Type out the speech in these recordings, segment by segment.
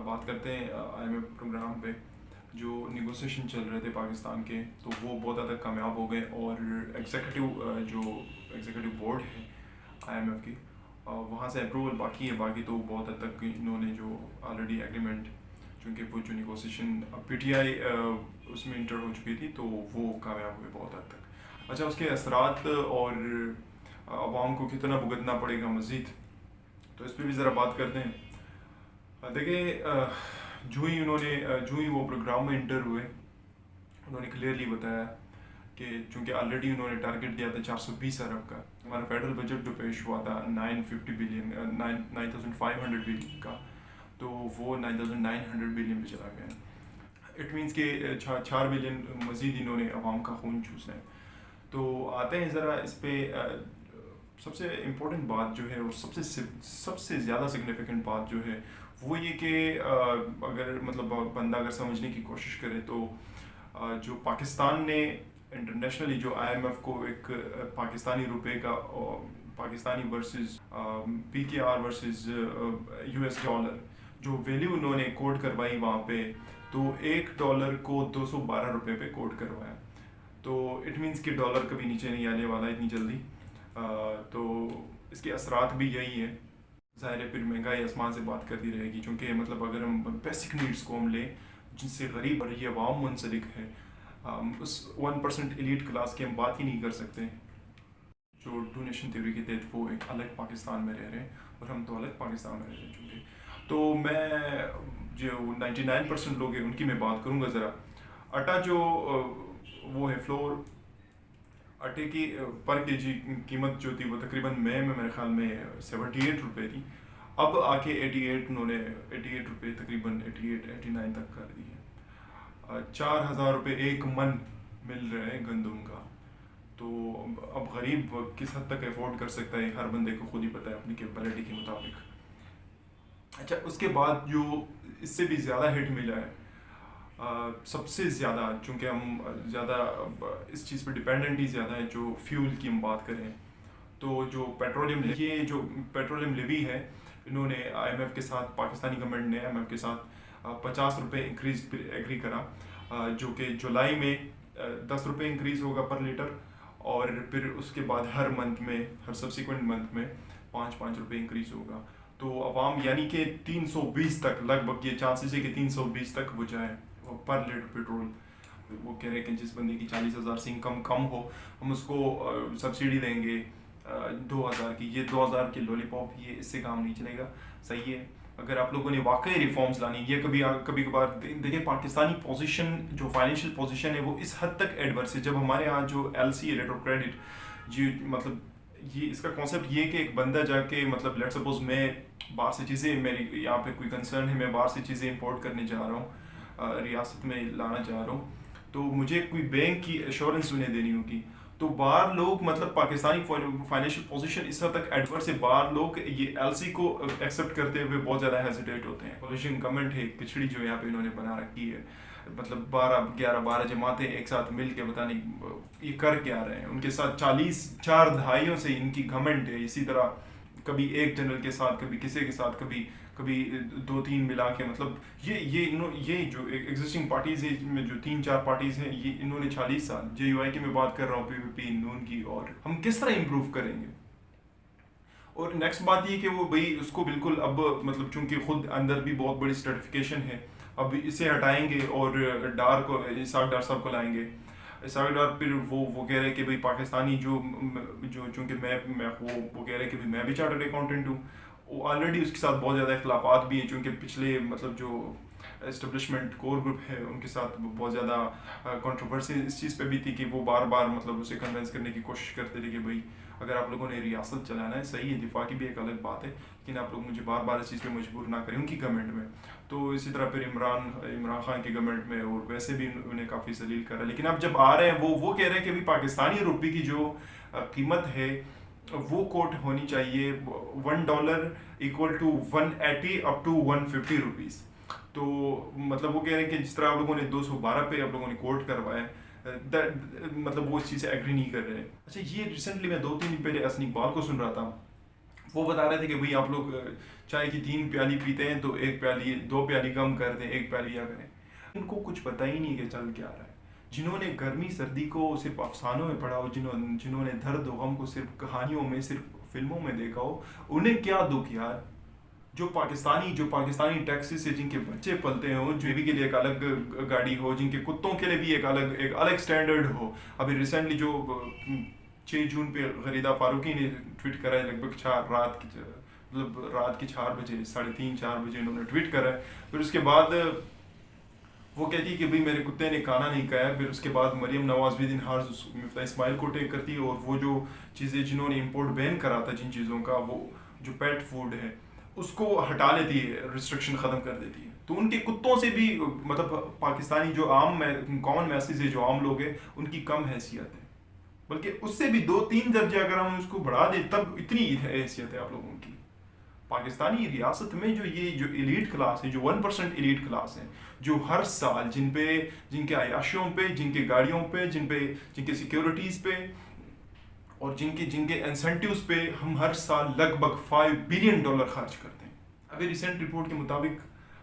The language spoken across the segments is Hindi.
बात करते हैं IMF प्रोग्राम पे जो निगोशिएशन चल रहे थे पाकिस्तान के, तो वो बहुत ज़्यादा कामयाब हो गए और एग्जीक्यूटिव बोर्ड है IMF की, वहाँ से अप्रूवल बाकी है। बाकी तो बहुत हद तक इन्होंने जो ऑलरेडी एग्रीमेंट, चूँकि वो जो निगोशिएशन PTI उसमें इंटर हो चुकी थी, तो वो कामयाब हुए बहुत हद तक। अच्छा, उसके असरात और आवाम को कितना भुगतना पड़ेगा मज़ीद, तो इस पर भी ज़रा बात करते हैं। देखिए, जो ही वो प्रोग्राम में इंटर हुए, उन्होंने क्लियरली बताया कि चूँकि ऑलरेडी उन्होंने टारगेट दिया था 420 अरब का। हमारा फेडरल बजट जो पेश हुआ था 9,500 बिलियन का, तो वो 9,900 बिलियन पे चला गया। इट मीन्स कि 4 बिलियन मज़ीद इन्होंने अवाम का खून चूसा है। तो आते हैं ज़रा इस पर। सबसे इम्पोर्टेंट बात जो है और सबसे ज़्यादा सिग्निफिकेंट बात जो है वो ये कि अगर मतलब बंदा अगर समझने की कोशिश करे, तो जो पाकिस्तान ने इंटरनेशनली जो IMF को एक पाकिस्तानी रुपए का Pakistani versus PKR versus US dollar जो वैल्यू उन्होंने कोट करवाई वहाँ पे, तो $1 को 212 रुपये पे कोट करवाया। तो इट मीन्स कि डॉलर कभी नीचे नहीं आने वाला इतनी जल्दी। तो इसके असरात भी यही है। ज़ाहिर है फिर महंगाई आसमान से बात करती रहेगी, क्योंकि मतलब अगर हम बेसिक नीड्स को हम लें जिनसे गरीब और ये अवाम मुंसलिक है, उस 1% एलीट क्लास की हम बात ही नहीं कर सकते जो टू नेशन थ्योरी के तहत वो एक अलग पाकिस्तान में रह रहे हैं और हम तो अलग पाकिस्तान में रह रहे हैं। चूँकि तो मैं जो 99% लोग हैं उनकी मैं बात करूँगा ज़रा। आटा जो वो है फ्लोर, आटे की पर केजी कीमत जो थी वो तकरीबन मई में मेरे ख्याल में 78 रुपये थी। अब आके 88 उन्होंने 88 रुपये तकरीबन 89 तक कर दी है। 4,000 रुपये एक मन मिल रहे हैं गंदम का। तो अब गरीब किस हद तक अफोर्ड कर सकता है, हर बंदे को खुद ही पता है अपनी कैपेबिलिटी के मुताबिक। अच्छा, उसके बाद जो इससे भी ज़्यादा हिट मिला है, सबसे ज़्यादा, चूँकि हम ज़्यादा इस चीज़ पर डिपेंडेंट ही ज़्यादा है, जो फ्यूल की हम बात करें, तो जो पेट्रोलियम लेवी है, इन्होंने IMF के साथ, पाकिस्तानी गवर्नमेंट ने IMF के साथ 50 रुपये इंक्रीज एग्री करा, जो कि जुलाई में 10 रुपये इंक्रीज़ होगा पर लीटर, और फिर उसके बाद हर मंथ में, हर सब्सिक्वेंट मंथ में 5-5 रुपये इंक्रीज़ होगा। तो अवाम यानी कि 320 तक, लगभग ये चांसेस है कि 320 तक वो जाए पर लीटर पेट्रोल। वो कह रहे हैं कि जिस बंदे की 40,000 से इनकम कम हो, हम उसको सब्सिडी देंगे 2,000 की। ये 2,000 की लॉलीपॉप, ये इससे काम नहीं चलेगा। सही है, अगर आप लोगों ने वाकई रिफॉर्म्स लानी, ये कभी कभार देखिए पाकिस्तानी पोजीशन, जो फाइनेंशियल पोजीशन है, वो इस हद तक एडवर्स है। जब हमारे यहाँ जो LC लेटर ऑफ क्रेडिट जी, मतलब ये इसका कॉन्सेप्ट ये कि एक बंदा जाके, मतलब लेट्स सपोज मैं बाहर से चीज़ें, मेरी यहाँ पे कोई कंसर्न है, मैं बाहर से चीज़ें इंपोर्ट करने जा रहा हूँ, रियासत में लाना चाह रहा हूँ, तो मुझे कोई बैंक की एश्योरेंस उन्हें देनी होगी। तो बाहर लोग, मतलब पाकिस्तानी फाइनेंशियल पोजीशन इस हद तक एडवर्स है, बाहर लोग ये LC को एक्सेप्ट करते हुए बहुत ज़्यादा हेजिटेट होते हैं। पोजीशन गवर्नमेंट है पिछड़ी जो यहाँ पे इन्होंने बना रखी है, मतलब 12 जमातें एक साथ मिल के पता नहीं ये कर क्या रहे हैं। उनके साथ 4 दहाइयों से इनकी गवर्नमेंट है। इसी तरह कभी एक जनरल के साथ, कभी किसी के साथ, कभी 2-3 मिला के, मतलब ये जो एग्जिस्टिंग पार्टीज है में जो 3-4 पार्टीज हैं, ये इन्होंने 40 साल, JUI की मैं बात कर रहा हूँ, PPP नून की, और हम किस तरह इम्प्रूव करेंगे। और नेक्स्ट बात ये कि वो भाई उसको बिल्कुल अब, मतलब चूंकि खुद अंदर भी बहुत बड़ी स्ट्रेटिफिकेशन है, अब इसे हटाएंगे और इसाक डार साहब को लाएंगे। इसाक डार फिर वो कह रहे हैं कि भाई पाकिस्तानी जो चूँकि मैं वो कह रहे हैं कि भाई मैं भी चार्टर्ड अकाउंटेंट हूँ। वो ऑलरेडी उसके साथ बहुत ज़्यादा इख्लाफात भी हैं, चूँकि पिछले, मतलब जो एस्टेब्लिशमेंट कोर ग्रुप है उनके साथ बहुत ज़्यादा कंट्रोवर्सी इस चीज़ पे भी थी कि वो बार बार, मतलब उसे कन्विंस करने की कोशिश करते थे कि भाई अगर आप लोगों ने रियासत चलाना है, सही है, दिफा की भी एक अलग बात है, लेकिन आप लोग मुझे बार बार इस चीज़ पे मजबूर ना करें उनकी गवर्नमेंट में। तो इसी तरह फिर इमरान खान की गवर्नमेंट में, और वैसे भी उन्हें काफ़ी जलील करा। लेकिन अब जब आ रहे हैं, वो कह रहे हैं कि भाई पाकिस्तानी रुपये की जो कीमत है वो कोट होनी चाहिए $1 = 180 up to 150 रुपीज़। तो मतलब वो कह रहे हैं कि जिस तरह आप लोगों ने 212 पे आप लोगों ने कोट करवाया, मतलब वो इस चीज़ से एग्री नहीं कर रहे हैं। अच्छा, ये रिसेंटली मैं 2-3 दिन पहले हसन इकबाल को सुन रहा था, वो बता रहे थे कि भाई आप लोग चाय की 3 प्याली पीते हैं तो 1 प्याली 2 प्याली कम कर दें, 1 प्याली या करें। उनको कुछ पता ही नहीं कि चल क्या रहा है। जिन्होंने गर्मी सर्दी को सिर्फ अफसानों में पढ़ा हो, जिन्होंने दर्द गम को सिर्फ कहानियों में, सिर्फ फिल्मों में देखा हो, उन्हें क्या दुख यार। जो पाकिस्तानी टैक्सी से जिनके बच्चे पलते हो, जो भी के लिए एक अलग गाड़ी हो, जिनके कुत्तों के लिए भी एक अलग स्टैंडर्ड हो। अभी रिसेंटली जो 6 जून पे गरीदा फारूकी ने ट्वीट करा है, लगभग रात के 4 बजे, 3:30 4 बजे उन्होंने ट्वीट करा है। फिर उसके बाद वो कहती है कि भाई मेरे कुत्ते ने खाना नहीं खाया। फिर उसके बाद मरियम नवाज भी दिन हार मिफ्ता इस्माइल को टेक करती है, और वो जो चीज़ें जिन्होंने इंपोर्ट बैन करा था, जिन चीज़ों का, वो जो पेट फूड है उसको हटा लेती है, रिस्ट्रिक्शन ख़त्म कर देती है। तो उनके कुत्तों से भी, मतलब पाकिस्तानी जो कॉमन मैसेज है, जो आम लोग हैं, उनकी कम हैसियत है। बल्कि उससे भी 2-3 दर्जे अगर हम उसको बढ़ा दें, तब इतनी हैसियत है आप लोगों की। पाकिस्तानी रियासत में जो एलीट क्लास है, जो 1% एलीट क्लास है, जो हर साल जिनके अयाशियों पे, जिनके गाड़ियों पे, जिनके सिक्योरिटीज़ पे और जिनके इंसेंटिव्स पे हम हर साल लगभग $5 बिलियन खर्च करते हैं। अभी रिसेंट रिपोर्ट के मुताबिक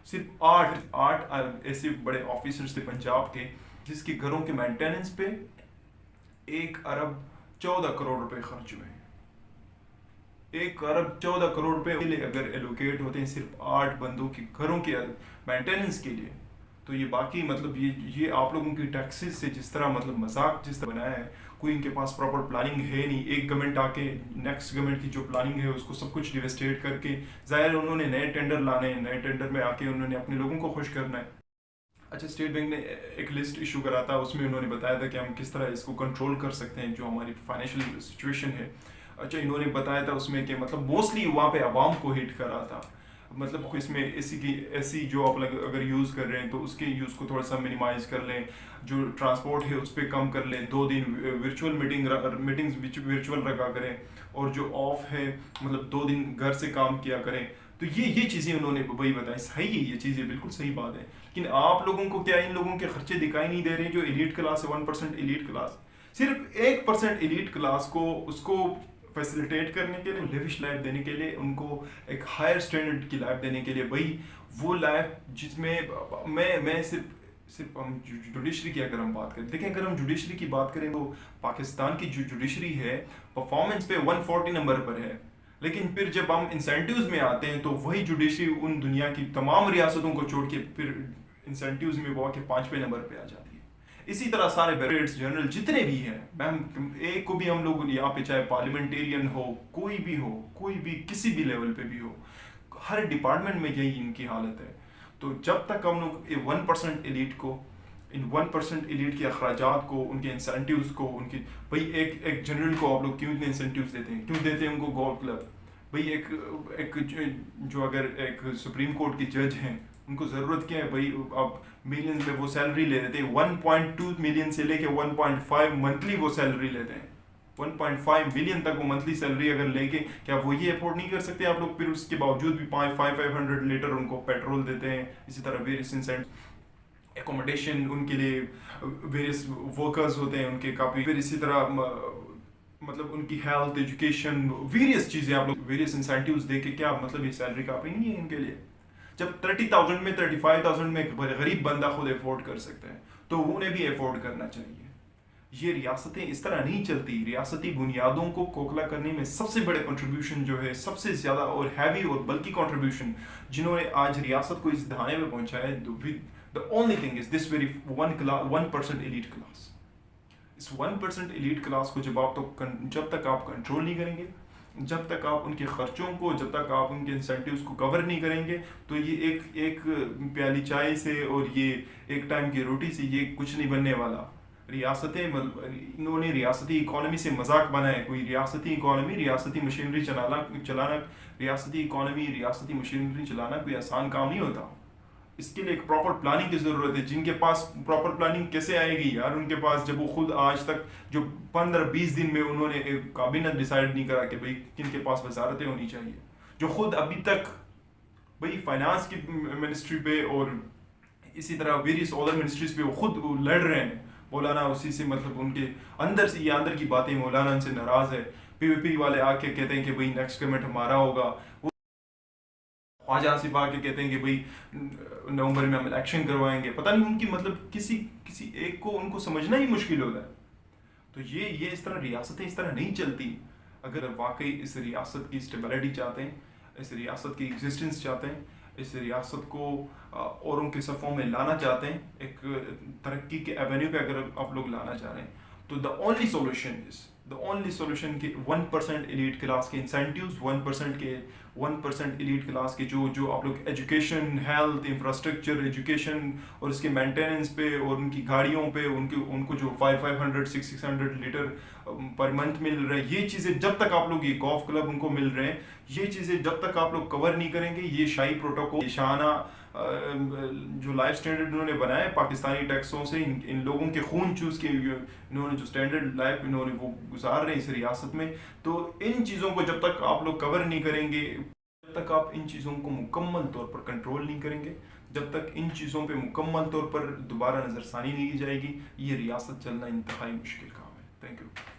सिर्फ आठ ऐसे बड़े ऑफिसर्स थे पंजाब के, जिसके घरों के मेंटेनेंस पे 1 अरब 14 करोड़ रुपए खर्च हुए हैं। 1 अरब 14 करोड़ रुपए अगर एलोकेट होते हैं सिर्फ 8 बंदों के घरों के मेंटेनेंस के लिए, तो ये बाकी मतलब ये आप लोगों की टैक्सेस से जिस तरह मतलब मजाक जिस तरह बनाया है, कोई इनके पास प्रॉपर प्लानिंग है नहीं। एक गवर्नमेंट आके नेक्स्ट गवर्नमेंट की जो प्लानिंग है उसको सब कुछ डिवेस्टेट करके, ज़ाहिर उन्होंने नए टेंडर लाने हैं, नए टेंडर में आके उन्होंने अपने लोगों को खुश करना है। अच्छा, स्टेट बैंक ने एक लिस्ट इशू करा था, उसमें उन्होंने बताया था कि हम किस तरह इसको कंट्रोल कर सकते हैं, जो हमारी फाइनेंशियल सिचुएशन है। अच्छा, इन्होंने बताया था उसमें कि मतलब मोस्टली वहाँ पे आवाम को हिट कर रहा था। मतलब इसमें एसी जो आप अगर यूज़ कर रहे हैं तो उसके यूज़ को थोड़ा सा मिनिमाइज़ कर लें, जो ट्रांसपोर्ट है उस पर कम कर लें, 2 दिन वर्चुअल मीटिंग्स वर्चुअल रखा करें, और जो ऑफ है मतलब 2 दिन घर से काम किया करें। तो ये चीज़ें उन्होंने वही बताई। सही है, ये चीज़ें बिल्कुल सही बात है। लेकिन आप लोगों को क्या इन लोगों के खर्चे दिखाई नहीं दे रहे? जो एलीट क्लास है, 1% एलीट क्लास, सिर्फ 1% एलीट क्लास को उसको फैसिलिटेट करने के लिए, लेविश लाइफ देने के लिए, उनको एक हायर स्टैंडर्ड की लाइफ देने के लिए, भाई वो लाइफ जिसमें मैं सिर्फ हम जुडिशरी की अगर हम बात करें, देखें अगर हम जुडिशरी की बात करें तो पाकिस्तान की जो जुडिशरी है परफॉर्मेंस पे 140 नंबर पर है। लेकिन फिर जब हम इंसेंटिव्स में आते हैं तो वही जुडिशरी उन दुनिया की तमाम रियासतों को छोड़ के फिर इंसेंटिव्स में वो आके 5वें नंबर पे आ जाती है। इसी तरह सारे बैरिस्टर्स जनरल जितने भी हैं, मैम एक को भी हम लोग यहाँ पे, चाहे पार्लियामेंटेरियन हो, कोई भी किसी भी लेवल पे भी हो, हर डिपार्टमेंट में यही इनकी हालत है। तो जब तक हम लोग 1% एलीट को, इन 1% एलीट के अखराजात को, उनके इंसेंटिव्स को, उनकी भाई एक जनरल को आप लोग क्यों इतने इंसेंटिव्स देते हैं? क्यों देते हैं उनको गोल्फ क्लब? भाई एक जो अगर एक सुप्रीम कोर्ट के जज हैं, उनको ज़रूरत क्या है भाई? अब मिलियन में वो सैलरी ले लेते हैं, 1.2 मिलियन से लेके 1.5 मंथली वो सैलरी लेते हैं। 1.5 मिलियन तक वो मंथली सैलरी अगर लेके, क्या वो ये अफोर्ड नहीं कर सकते आप लोग? फिर उसके बावजूद भी 500 लीटर उनको पेट्रोल देते हैं। इसी तरह वेरियस इंसेंट एकोमोडेशन उनके लिए, वेरियस वर्कर्स होते हैं उनके काफ़ी, फिर इसी तरह मतलब उनकी हेल्थ, एजुकेशन, वेरियस चीज़ें आप लोग वेरियस इंसेंटिव्स दे के, क्या मतलब ये सैलरी काफ़ी नहीं है इनके लिए? जब 30,000 में 35,000 में एक गरीब बंदा खुद अफोर्ड कर सकता है, तो उन्हें भी अफोर्ड करना चाहिए। ये रियासतें इस तरह नहीं चलती। रियासती बुनियादों को खोखला करने में सबसे बड़े कंट्रीब्यूशन जो है, सबसे ज़्यादा और हैवी और बल्कि कंट्रीब्यूशन जिन्होंने आज रियासत को इस दहाने में पहुंचाया है, the only thing is this very 1% elite class. इस 1% एलीट क्लास को जब तक आप कंट्रोल नहीं करेंगे, जब तक आप उनके खर्चों को, जब तक आप उनके इंसेंटिव्स को कवर नहीं करेंगे, तो ये एक प्याली चाय से और ये एक टाइम की रोटी से ये कुछ नहीं बनने वाला। इन्होंने रियासती इकोनॉमी से मजाक बनाया। कोई रियासती इकोनॉमी, रियासती मशीनरी चलाना रियासती मशीनरी चलाना कोई आसान काम नहीं होता। इसके लिए एक प्रॉपर प्लानिंग की ज़रूरत है। जिनके पास प्रॉपर प्लानिंग कैसे आएगी यार? उनके पास जब वो खुद आज तक जो 15-20 दिन में उन्होंने एक काबिनेट डिसाइड नहीं करा कि भाई किन के पास वजारतें होनी चाहिए, जो खुद अभी तक भाई फाइनेंस की मिनिस्ट्री पे और इसी तरह वेरियस अदर मिनिस्ट्रीज पे वो खुद लड़ रहे हैं। मौलाना उसी से मतलब उनके अंदर से, ये अंदर की बातें, मौलाना उनसे नाराज़ है। PVP वाले आके कहते हैं कि भाई नेक्स्ट गवर्नमेंट हमारा होगा, ख्वाजा आसिफ आके कहते हैं कि भाई नवंबर में हम इलेक्शन करवाएंगे। पता नहीं उनकी मतलब किसी किसी एक को उनको समझना ही मुश्किल होता है। तो ये इस तरह रियासतें इस तरह नहीं चलती। अगर वाकई इस रियासत की स्टेबिलिटी चाहते हैं, इस रियासत की एग्जिस्टेंस चाहते हैं, इस रियासत को औरों के सफ़ों में लाना चाहते हैं, एक तरक्की के एवेन्यू पे अगर आप लोग लाना चाह रहे हैं, तो द ओनली सोल्यूशन कि 1% एलीट क्लास के इंसेंटिव्स, 1% एलीट क्लास के जो आप लोग एजुकेशन, हेल्थ, इंफ्रास्ट्रक्चर, एजुकेशन और इसके मेंटेनेंस पे और उनकी गाड़ियों पे उनको जो 500-600 लीटर पर मंथ मिल रहा है, ये चीज़ें जब तक आप लोग, ये गॉल्फ क्लब उनको मिल रहे हैं, ये चीज़ें जब तक आप लोग कवर नहीं करेंगे, ये शाही प्रोटोकॉल, शाना जो लाइफ स्टैंडर्ड इन्होंने बनाए पाकिस्तानी टैक्सों से, इन लोगों के खून चूस के इन्होंने जो स्टैंडर्ड लाइफ इन्होंने वो गुजार रहे हैं इस रियासत में, तो इन चीज़ों को जब तक आप लोग कवर नहीं करेंगे, जब तक आप इन चीज़ों को मुकम्मल तौर पर कंट्रोल नहीं करेंगे, जब तक इन चीज़ों पे मुकम्मल तौर पर दोबारा नज़रसानी नहीं की जाएगी, ये रियासत चलना इंतहाई मुश्किल काम है। Thank you.